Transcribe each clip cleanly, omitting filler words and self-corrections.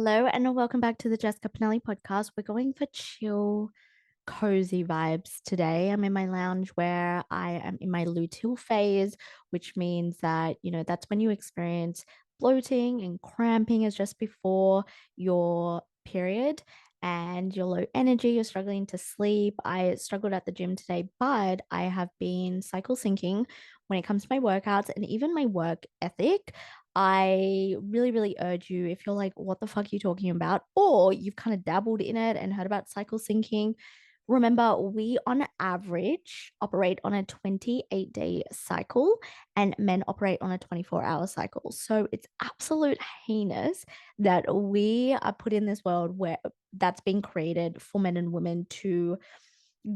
Hello and welcome back to the Jessica Pinelli podcast. We're going for chill, cozy vibes today. I'm in my lounge where I am in my luteal phase, which means that, that's when you experience bloating and cramping is just before your period and you're low energy, you're struggling to sleep. I struggled at the gym today, but I have been cycle syncing when it comes to my workouts and even my work ethic. I really, really urge you if you're like, what the fuck are you talking about? Or you've kind of dabbled in it and heard about cycle syncing. Remember, we on average operate on a 28-day cycle and men operate on a 24-hour cycle. So it's absolute heinous that we are put in this world where that's being created for men and women to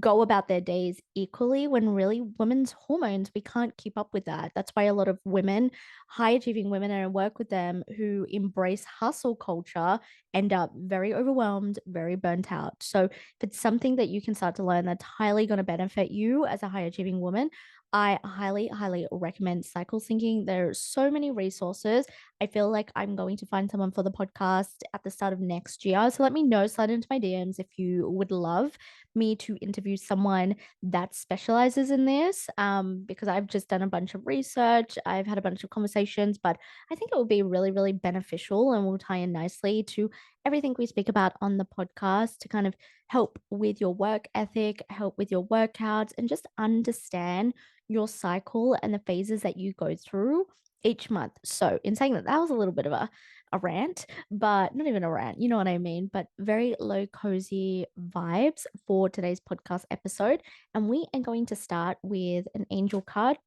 go about their days equally when really women's hormones, we can't keep up with that. That's why a lot of women, high achieving women, and I work with them who embrace hustle culture end up very overwhelmed, very burnt out. So if it's something that you can start to learn that's highly going to benefit you as a high achieving woman, I highly, highly recommend cycle syncing. There are so many resources. I feel like I'm going to find someone for the podcast at the start of next year. So let me know, slide into my DMs if you would love me to interview someone that specializes in this, because I've just done a bunch of research. I've had a bunch of conversations, but I think it will be really, really beneficial and will tie in nicely to everything we speak about on the podcast to kind of help with your work ethic, help with your workouts, and just understand your cycle and the phases that you go through each month. So, in saying that, that was a little bit of a rant, but not even a rant, you know what I mean? But very low, cozy vibes for today's podcast episode. And we are going to start with an angel card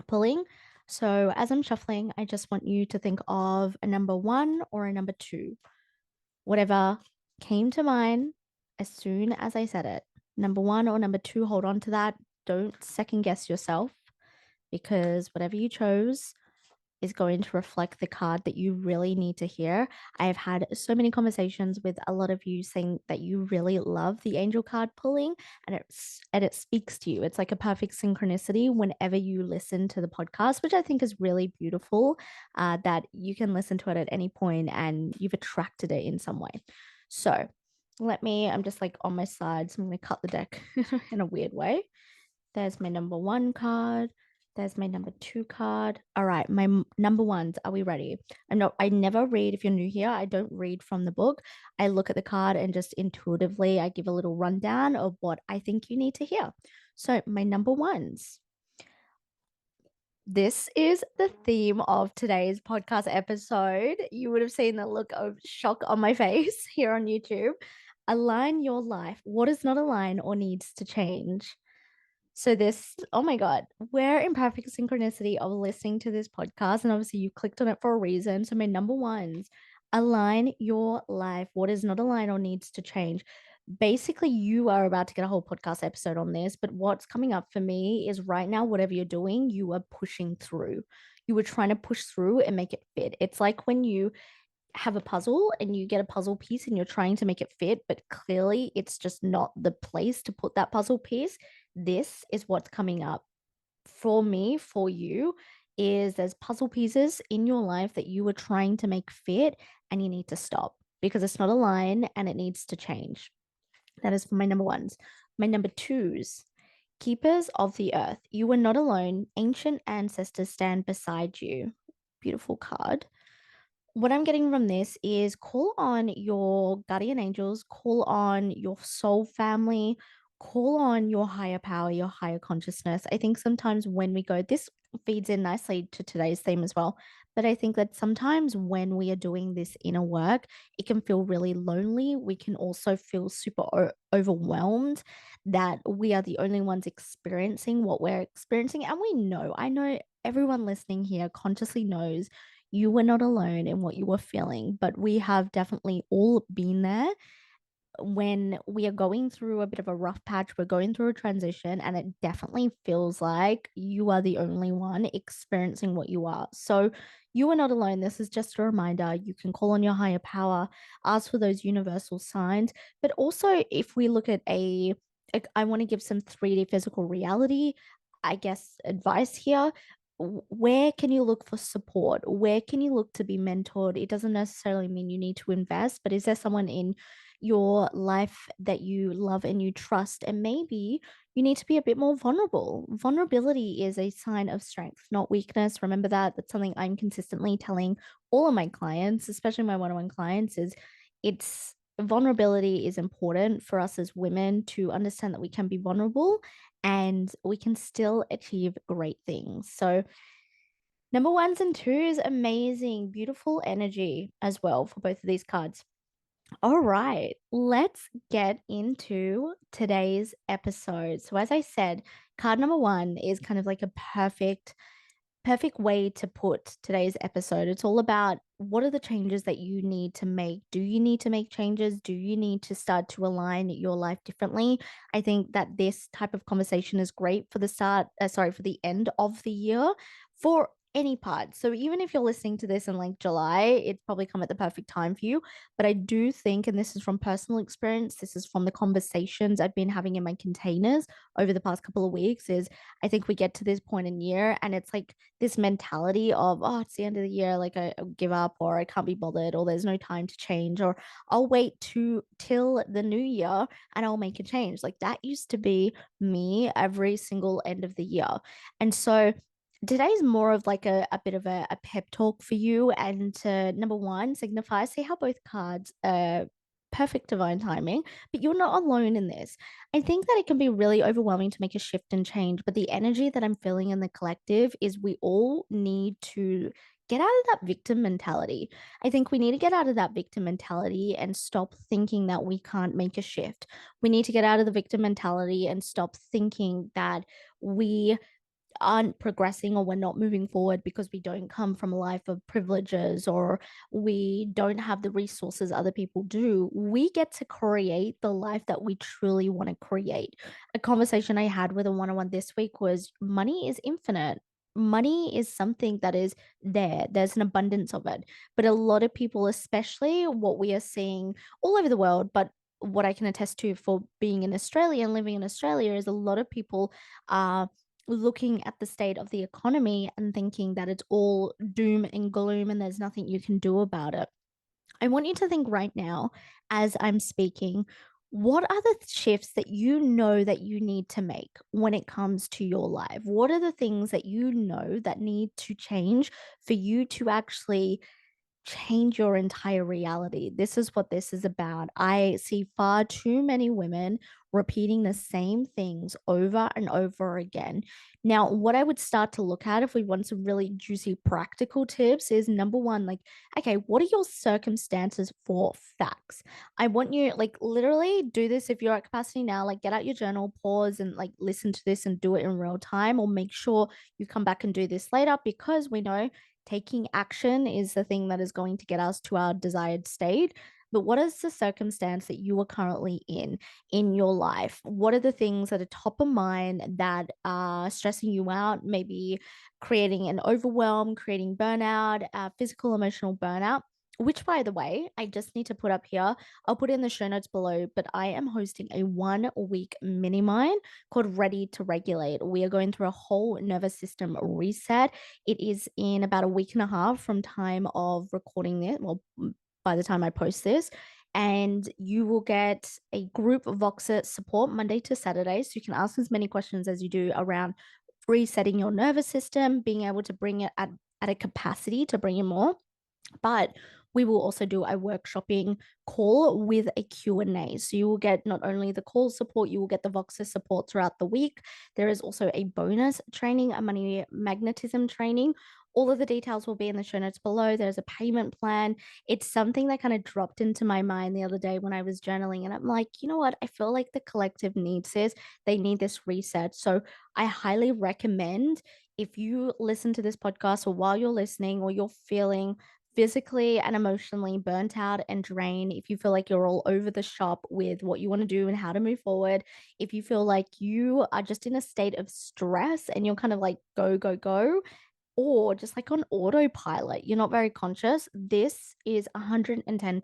pulling. So, as I'm shuffling, I just want you to think of a number one or a number two, whatever came to mind as soon as I said it. Number one or number two, hold on to that. Don't second guess yourself because whatever you chose is going to reflect the card that you really need to hear. I have had so many conversations with a lot of you saying that you really love the angel card pulling and it speaks to you. It's like a perfect synchronicity whenever you listen to the podcast, which I think is really beautiful, that you can listen to it at any point and you've attracted it in some way. So I'm just like on my side, so I'm going to cut the deck in a weird way. There's my number one card. There's my number two card. All right, my number ones. Are we ready? I never read. If you're new here, I don't read from the book. I look at the card and just intuitively, I give a little rundown of what I think you need to hear. So, my number ones. This is the theme of today's podcast episode. You would have seen the look of shock on my face here on YouTube. Align your life. What does not align or needs to change? So oh my God, we're in perfect synchronicity of listening to this podcast. And obviously you clicked on it for a reason. So my number ones, align your life. What is not aligned or needs to change? Basically, you are about to get a whole podcast episode on this, but what's coming up for me is right now, whatever you're doing, you are pushing through. You were trying to push through and make it fit. It's like when you have a puzzle and you get a puzzle piece and you're trying to make it fit, but clearly it's just not the place to put that puzzle piece. This is what's coming up for me, for you, is there's puzzle pieces in your life that you were trying to make fit and you need to stop because it's not aligned and it needs to change. That is for my number ones. My number twos, keepers of the earth. You are not alone. Ancient ancestors stand beside you. Beautiful card. What I'm getting from this is call on your guardian angels, call on your soul family, call on your higher power, your higher consciousness. I think sometimes when we go, this feeds in nicely to today's theme as well. But I think that sometimes when we are doing this inner work, it can feel really lonely. We can also feel super overwhelmed that we are the only ones experiencing what we're experiencing. And I know everyone listening here consciously knows you were not alone in what you were feeling, but we have definitely all been there when we are going through a bit of a rough patch, we're going through a transition, and it definitely feels like you are the only one experiencing what you are. So, you are not alone. This is just a reminder. You can call on your higher power, ask for those universal signs. But also, if we look at I want to give some 3D physical reality, I guess, advice here. where can you look for support? Where can you look to be mentored? It doesn't necessarily mean you need to invest, but is there someone in your life that you love and you trust? And maybe you need to be a bit more vulnerable. Vulnerability is a sign of strength, not weakness. Remember that. That's something I'm consistently telling all of my clients, especially my one-on-one clients, is it's vulnerability is important for us as women to understand that we can be vulnerable and we can still achieve great things. So, number ones and twos, amazing, beautiful energy as well for both of these cards. All right, let's get into today's episode. So, as I said, card number one is kind of like a perfect way to put today's episode. It's all about what are the changes that you need to make? Do you need to make changes? Do you need to start to align your life differently? I think that this type of conversation is great for the for the end of the year for any part. So even if you're listening to this in like July, it's probably come at the perfect time for you. But I do think, and this is from personal experience, this is from the conversations I've been having in my containers over the past couple of weeks, is I think we get to this point in year and it's like this mentality of, oh, it's the end of the year, like I give up or I can't be bothered or there's no time to change or I'll wait to till the new year and I'll make a change. Like that used to be me every single end of the year. And so today's more of like a bit of a pep talk for you and to number one signify, see how both cards perfect divine timing, but you're not alone in this. I think that it can be really overwhelming to make a shift and change, but the energy that I'm feeling in the collective is we all need to get out of that victim mentality. I think we need to get out of that victim mentality and stop thinking that we can't make a shift. We need to get out of the victim mentality and stop thinking that we aren't progressing or we're not moving forward because we don't come from a life of privileges or we don't have the resources other people do. We get to create the life that we truly want to create. A conversation I had with a one on one this week was money is infinite. Money is something that is there. There's an abundance of it. But a lot of people, especially what we are seeing all over the world, but what I can attest to for being in Australia and living in Australia is a lot of people are looking at the state of the economy and thinking that it's all doom and gloom and there's nothing you can do about it. I want you to think right now, as I'm speaking, what are the shifts that you know that you need to make when it comes to your life? What are the things that you know that need to change for you to actually change your entire reality? This is what this is about. I see far too many women repeating the same things over and over again. Now, what I would start to look at if we want some really juicy practical tips is number one, like, okay, what are your circumstances for facts? I want you, like, literally do this if you're at capacity now, like, get out your journal, pause, and like listen to this and do it in real time, or make sure you come back and do this later because we know taking action is the thing that is going to get us to our desired state. But what is the circumstance that you are currently in your life? What are the things that are top of mind that are stressing you out, maybe creating an overwhelm, creating burnout, physical, emotional burnout? Which, by the way, I just need to put up here. I'll put in the show notes below, but I am hosting a 1 week mini mind called Ready to Regulate. We are going through a whole nervous system reset. It is in about a week and a half from time of recording it. Well, by the time I post this, and you will get a group Voxer support Monday to Saturday. So you can ask as many questions as you do around resetting your nervous system, being able to bring it at a capacity to bring in more. But we will also do a workshopping call with a Q&A. So you will get not only the call support, you will get the Voxer support throughout the week. There is also a bonus training, a money magnetism training. All of the details will be in the show notes below. There's a payment plan. It's something that kind of dropped into my mind the other day when I was journaling. And I'm like, you know what? I feel like the collective needs this. They need this reset. So I highly recommend if you listen to this podcast or while you're listening or you're feeling physically and emotionally burnt out and drained, if you feel like you're all over the shop with what you want to do and how to move forward, if you feel like you are just in a state of stress and you're kind of like go, go, go, or just like on autopilot, you're not very conscious, this is 110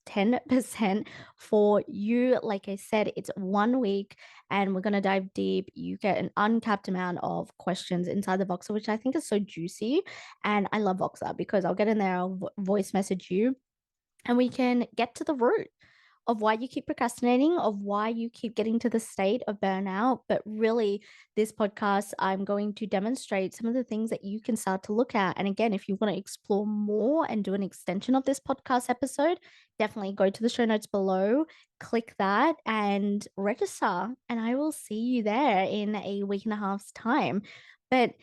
10% for you. Like I said, it's 1 week and we're going to dive deep. You get an uncapped amount of questions inside the Voxer, which I think is so juicy. And I love Voxer because I'll get in there, I'll voice message you, and we can get to the root of why you keep procrastinating, of why you keep getting to the state of burnout. But really, this podcast, I'm going to demonstrate some of the things that you can start to look at. And again, if you want to explore more and do an extension of this podcast episode, definitely go to the show notes below, click that, and register. And I will see you there in a week and a half's time. But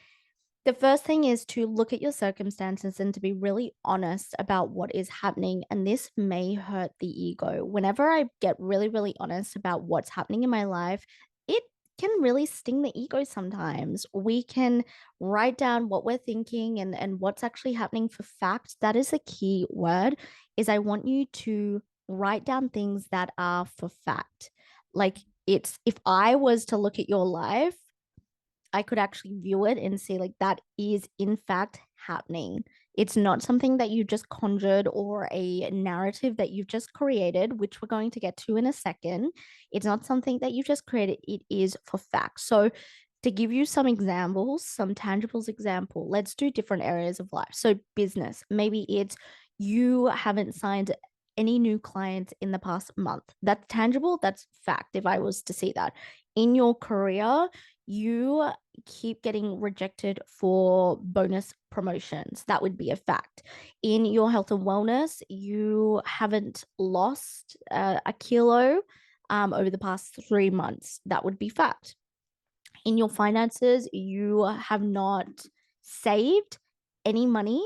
the first thing is to look at your circumstances and to be really honest about what is happening. And this may hurt the ego. Whenever I get really, really honest about what's happening in my life, it can really sting the ego sometimes. We can write down what we're thinking and what's actually happening for fact. That is a key word, is I want you to write down things that are for fact. Like, it's, if I was to look at your life, I could actually view it and say, like, that is in fact happening. It's not something that you just conjured or a narrative that you've just created, which we're going to get to in a second. It's not something that you just created, it is for fact. So, to give you some examples, some tangibles example, let's do different areas of life. So, business, maybe it's you haven't signed any new clients in the past month. That's tangible, that's fact. If I was to see that in your career, you keep getting rejected for bonus promotions. That would be a fact. In your health and wellness, you haven't lost a kilo over the past 3 months. That would be fact. In your finances, you have not saved any money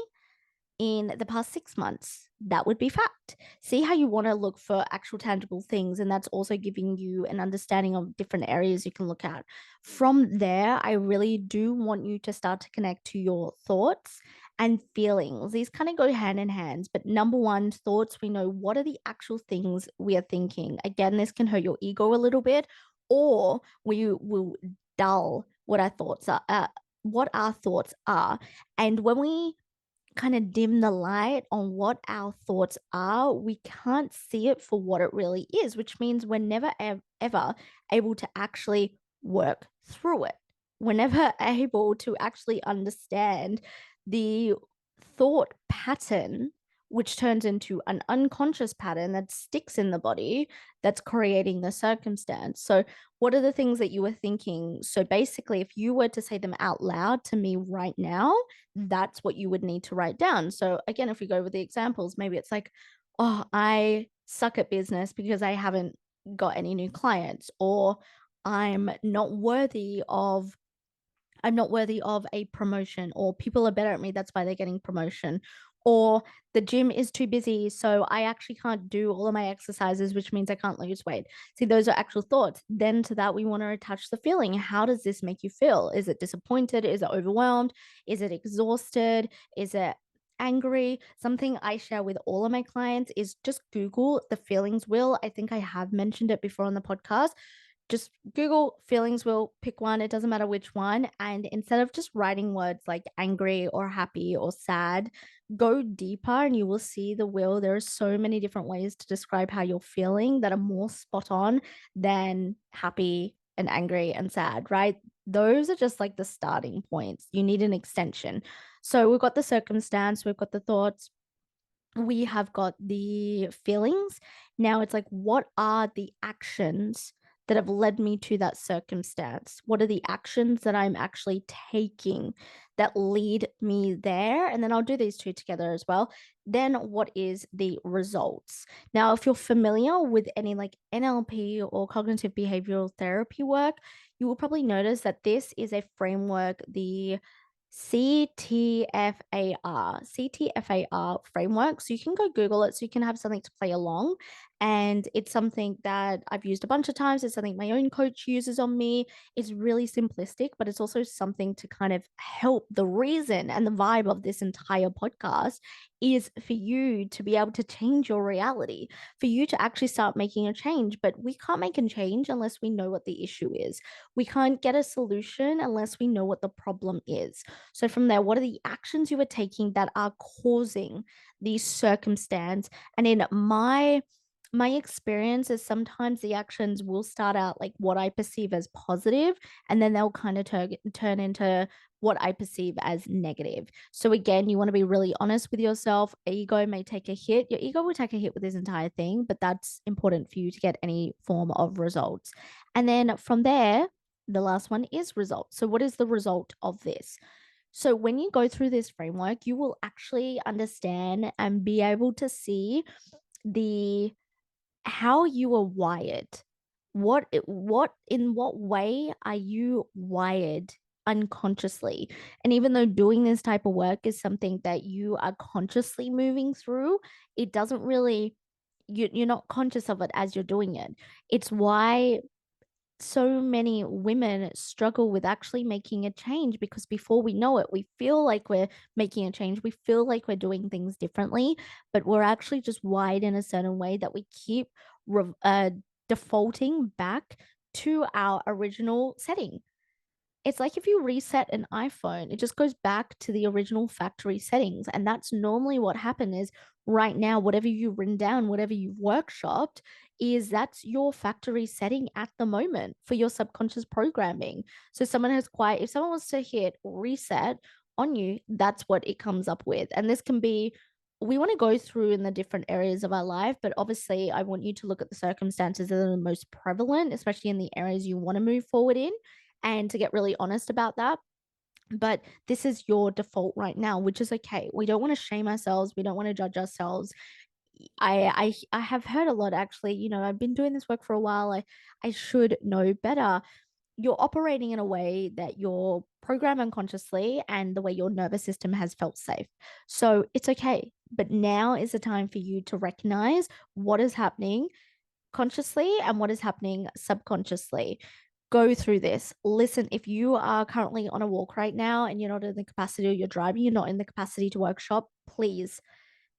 in the past 6 months. That would be fact. See how you want to look for actual tangible things, and that's also giving you an understanding of different areas you can look at. From there, I really do want you to start to connect to your thoughts and feelings. These kind of go hand in hand, but number one, thoughts, we know what are the actual things we are thinking. Again, this can hurt your ego a little bit, or we will dull what our thoughts are. What our thoughts are. And when we kind of dim the light on what our thoughts are, we can't see it for what it really is, which means we're never ever able to actually work through it. We're never able to actually understand the thought pattern, which turns into an unconscious pattern that sticks in the body that's creating the circumstance. So, what are the things that you were thinking? So, basically, if you were to say them out loud to me right now, that's what you would need to write down. So, again, if we go with the examples, maybe it's like, oh, I suck at business because I haven't got any new clients, or I'm not worthy of a promotion, or people are better at me, that's why they're getting promotion, or the gym is too busy, so I actually can't do all of my exercises, which means I can't lose weight. See, those are actual thoughts. Then to that, we want to attach the feeling. How does this make you feel? Is it disappointed? Is it overwhelmed? Is it exhausted? Is it angry? Something I share with all of my clients is just Google the feelings wheel. I think I have mentioned it before on the podcast. Just Google feelings wheel, pick one, it doesn't matter which one. And instead of just writing words like angry or happy or sad, go deeper and you will see the wheel. There are so many different ways to describe how you're feeling that are more spot on than happy and angry and sad, right? Those are just like the starting points. You need an extension. So we've got the circumstance, we've got the thoughts, we have got the feelings. Now it's like, what are the actions that have led me to that circumstance? What are the actions that I'm actually taking that lead me there? And then I'll do these two together as well. Then what is the results? Now, if you're familiar with any like NLP or cognitive behavioral therapy work, you will probably notice that this is a framework, the CTFAR framework. So you can go Google it so you can have something to play along. And it's something that I've used a bunch of times. It's something my own coach uses on me. It's really simplistic, but it's also something to kind of help. The reason and the vibe of this entire podcast is for you to be able to change your reality, for you to actually start making a change. But we can't make a change unless we know what the issue is. We can't get a solution unless we know what the problem is. So, from there, what are the actions you are taking that are causing these circumstance? And in my experience is sometimes the actions will start out like what I perceive as positive, and then they'll kind of turn into what I perceive as negative. So again, you want to be really honest with yourself. Ego may take a hit. Your ego will take a hit with this entire thing, but that's important for you to get any form of results. And then from there, the last one is results. So what is the result of this? So when you go through this framework, you will actually understand and be able to see the how you are wired. What in what way are you wired unconsciously? And even though doing this type of work is something that you are consciously moving through, it doesn't really you're not conscious of it as you're doing it. It's why so many women struggle with actually making a change, because before we know it, we feel like we're making a change. We feel like we're doing things differently, but we're actually just wired in a certain way that we keep defaulting back to our original setting. It's like if you reset an iPhone, it just goes back to the original factory settings. And that's normally what happened is right now, whatever you've written down, whatever you've workshopped, is that's your factory setting at the moment for your subconscious programming. So if someone wants to hit reset on you, that's what it comes up with. And this can be, we want to go through in the different areas of our life, but obviously I want you to look at the circumstances that are the most prevalent, especially in the areas you want to move forward in, and to get really honest about that. But this is your default right now, which is okay. We don't want to shame ourselves. We don't want to judge ourselves. I have heard a lot actually. I've been doing this work for a while. I should know better. You're operating in a way that you're programmed unconsciously and the way your nervous system has felt safe. So it's okay. But now is the time for you to recognize what is happening consciously and what is happening subconsciously. Go through this. Listen, if you are currently on a walk right now and you're not in the capacity, or you're driving, you're not in the capacity to workshop, please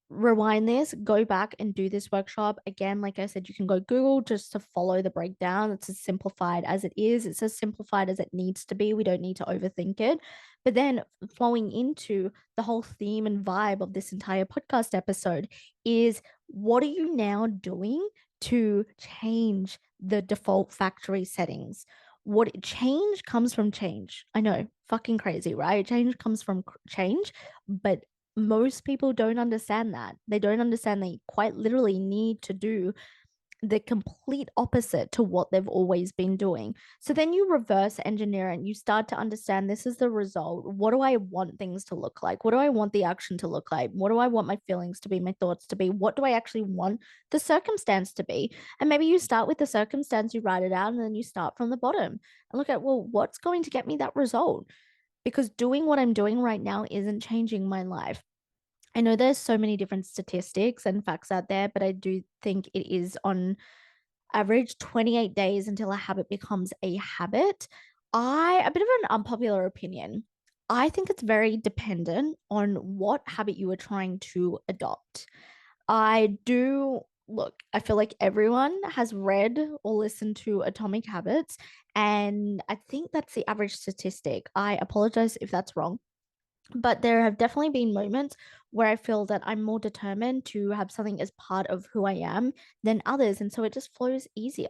rewind this, go back and do this workshop. Again, like I said, you can go Google just to follow the breakdown. It's as simplified as it is, it's as simplified as it needs to be. We don't need to overthink it. But then flowing into the whole theme and vibe of this entire podcast episode is, what are you now doing to change the default factory settings? What change comes from change? I know, fucking crazy, right? Change comes from change, but most people don't understand that. They don't understand they quite literally need to do the complete opposite to what they've always been doing. So then you reverse engineer and you start to understand, this is the result. What do I want things to look like? What do I want the action to look like? What do I want my feelings to be, my thoughts to be? What do I actually want the circumstance to be? And maybe you start with the circumstance, you write it out, and then you start from the bottom and look at, well, what's going to get me that result? Because doing what I'm doing right now isn't changing my life. I know there's so many different statistics and facts out there, but I do think it is on average 28 days until a habit becomes a habit. A bit of an unpopular opinion. I think it's very dependent on what habit you are trying to adopt. I do look, I feel like everyone has read or listened to Atomic Habits, and I think that's the average statistic. I apologize if that's wrong. But there have definitely been moments where I feel that I'm more determined to have something as part of who I am than others. And so it just flows easier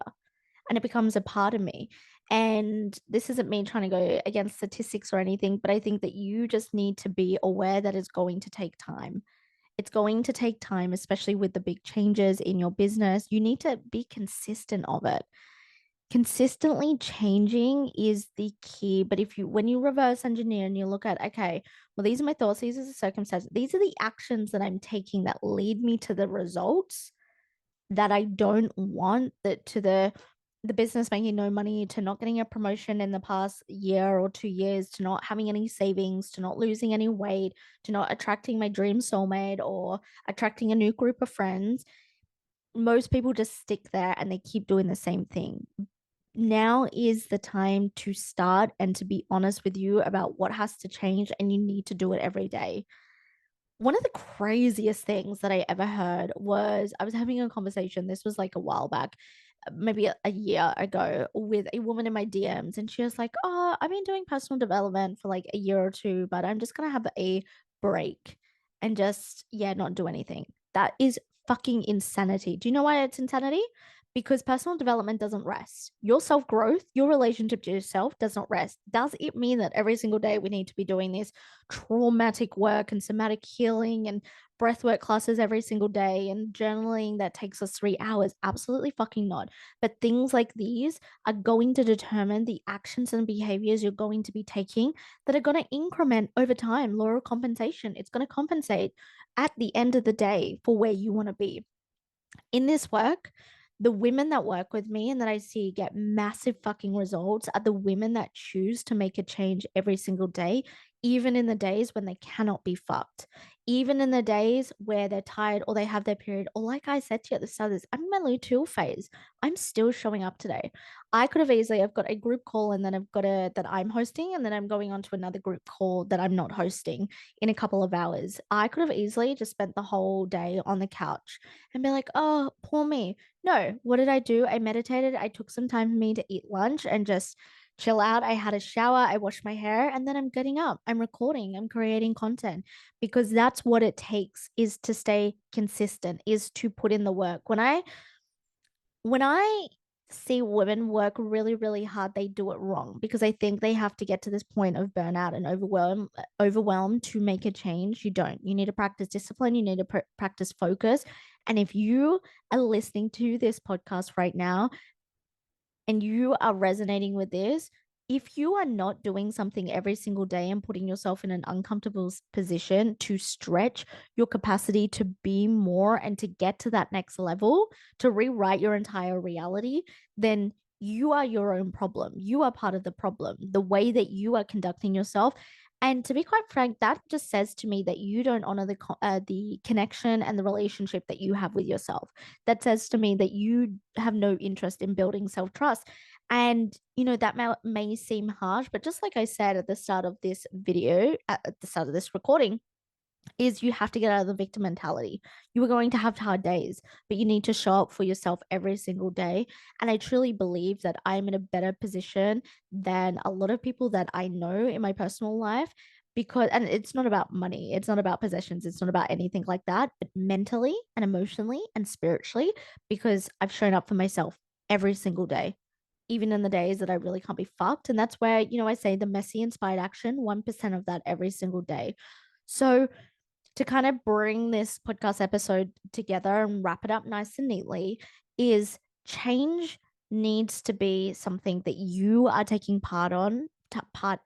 and it becomes a part of me. And this isn't me trying to go against statistics or anything, but I think that you just need to be aware that it's going to take time. It's going to take time, especially with the big changes in your business. You need to be consistent of it. Consistently changing is the key. But when you reverse engineer and you look at, okay, well, these are my thoughts, these are the circumstances, these are the actions that I'm taking that lead me to the results that I don't want, that to the business making no money, to not getting a promotion in the past year or 2 years, to not having any savings, to not losing any weight, to not attracting my dream soulmate or attracting a new group of friends. Most people just stick there and they keep doing the same thing. Now is the time to start and to be honest with you about what has to change, and you need to do it every day. One of the craziest things that I ever heard was I was having a conversation. This was like a while back, maybe a year ago, with a woman in my DMs. And she was like, "Oh, I've been doing personal development for like a year or two, but I'm just going to have a break and just, yeah, not do anything." That is fucking insanity. Do you know why it's insanity? Because personal development doesn't rest. Your self growth, your relationship to yourself does not rest. Does it mean that every single day we need to be doing this traumatic work and somatic healing and breathwork classes every single day and journaling that takes us 3 hours? Absolutely fucking not. But things like these are going to determine the actions and behaviors you're going to be taking that are going to increment over time. Law of compensation, it's going to compensate at the end of the day for where you want to be in this work. The women that work with me and that I see get massive fucking results are the women that choose to make a change every single day, even in the days when they cannot be fucked, even in the days where they're tired or they have their period. Or, like I said to you at the start of this, I'm in my luteal phase. I'm still showing up today. I could have easily, I've got a group call and then I've got a that I'm hosting, and then I'm going on to another group call that I'm not hosting in a couple of hours. I could have easily just spent the whole day on the couch and be like, "Oh, poor me." No, what did I do? I meditated. I took some time for me to eat lunch and just chill out. I had a shower, I washed my hair, and then I'm getting up. I'm recording, I'm creating content, because that's what it takes, is to stay consistent, is to put in the work. When I see women work really, really hard, they do it wrong, because I think they have to get to this point of burnout and overwhelm to make a change. You don't. You need to practice discipline. You need to practice focus. And if you are listening to this podcast right now and you are resonating with this, if you are not doing something every single day and putting yourself in an uncomfortable position to stretch your capacity to be more and to get to that next level, to rewrite your entire reality, then you are your own problem. You are part of the problem. The way that you are conducting yourself. And to be quite frank, that just says to me that you don't honor the connection and the relationship that you have with yourself. That says to me that you have no interest in building self trust. And, that may seem harsh, but just like I said at the start of this video, at the start of this recording, is you have to get out of the victim mentality. You are going to have hard days, but you need to show up for yourself every single day. And I truly believe that I'm in a better position than a lot of people that I know in my personal life, because, and it's not about money, it's not about possessions, it's not about anything like that, but mentally and emotionally and spiritually, because I've shown up for myself every single day, even in the days that I really can't be fucked. And that's where, I say the messy inspired action, 1% of that every single day. So, to kind of bring this podcast episode together and wrap it up nice and neatly, is change needs to be something that you are taking part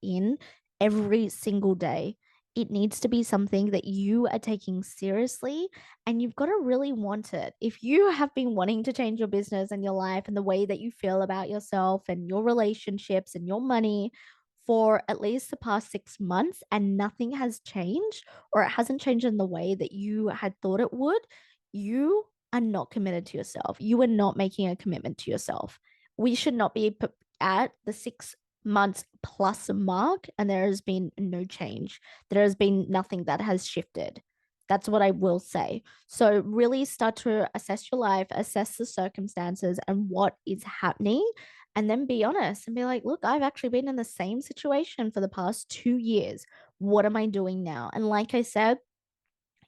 in every single day. It needs to be something that you are taking seriously, and you've got to really want it. If you have been wanting to change your business and your life and the way that you feel about yourself and your relationships and your money for at least the past 6 months and nothing has changed, or it hasn't changed in the way that you had thought it would, you are not committed to yourself. You are not making a commitment to yourself. We should not be at the 6 months plus mark and there has been no change. There has been nothing that has shifted. That's what I will say. So, really start to assess your life, assess the circumstances and what is happening, and then be honest and be like, look, I've actually been in the same situation for the past 2 years. What am I doing now? And like I said,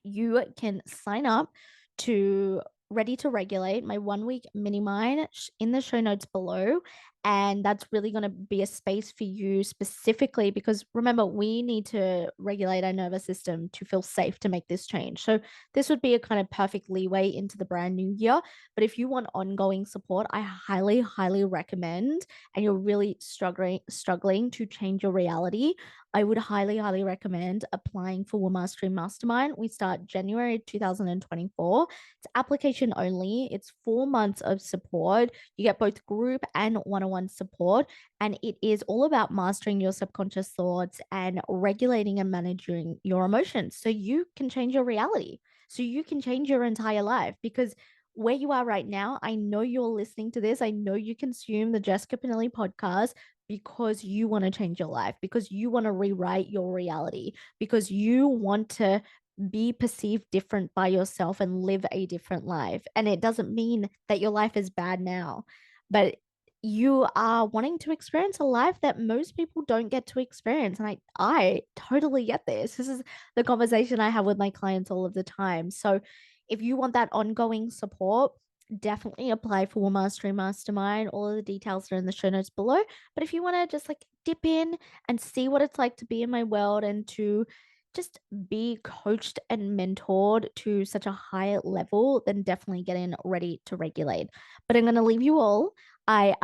you can sign up to Ready to Regulate, my 1 week mini mine in the show notes below. And that's really going to be a space for you specifically, because remember, we need to regulate our nervous system to feel safe to make this change. So, this would be a kind of perfect leeway into the brand new year. But if you want ongoing support, I highly, highly recommend, and you're really struggling to change your reality, I would highly, highly recommend applying for Woman Mastery Mastermind. We start January 2024. It's application only. It's 4 months of support. You get both group and one-on-one support. And it is all about mastering your subconscious thoughts and regulating and managing your emotions so you can change your reality, so you can change your entire life. Because where you are right now, I know you're listening to this. I know you consume the Jessica Pinili podcast because you want to change your life, because you want to rewrite your reality, because you want to be perceived different by yourself and live a different life. And it doesn't mean that your life is bad now, but you are wanting to experience a life that most people don't get to experience. And I totally get this. This is the conversation I have with my clients all of the time. So if you want that ongoing support, definitely apply for Mastery Mastermind. All of the details are in the show notes below. But if you want to just like dip in and see what it's like to be in my world and to just be coached and mentored to such a high level, then definitely get in Ready to Regulate. But I'm going to leave you all. I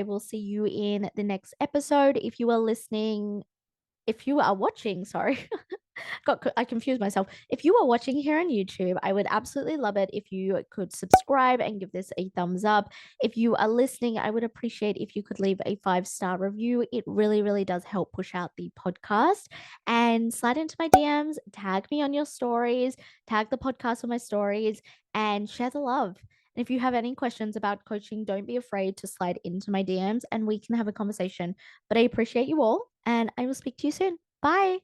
will see you in the next episode. If you are listening, if you are watching, sorry, I confused myself. If you are watching here on YouTube, I would absolutely love it if you could subscribe and give this a thumbs up. If you are listening, I would appreciate if you could leave a 5-star review. It really, really does help push out the podcast. And slide into my DMs, tag me on your stories, tag the podcast on my stories, and share the love. And if you have any questions about coaching, don't be afraid to slide into my DMs and we can have a conversation. But I appreciate you all, and I will speak to you soon. Bye.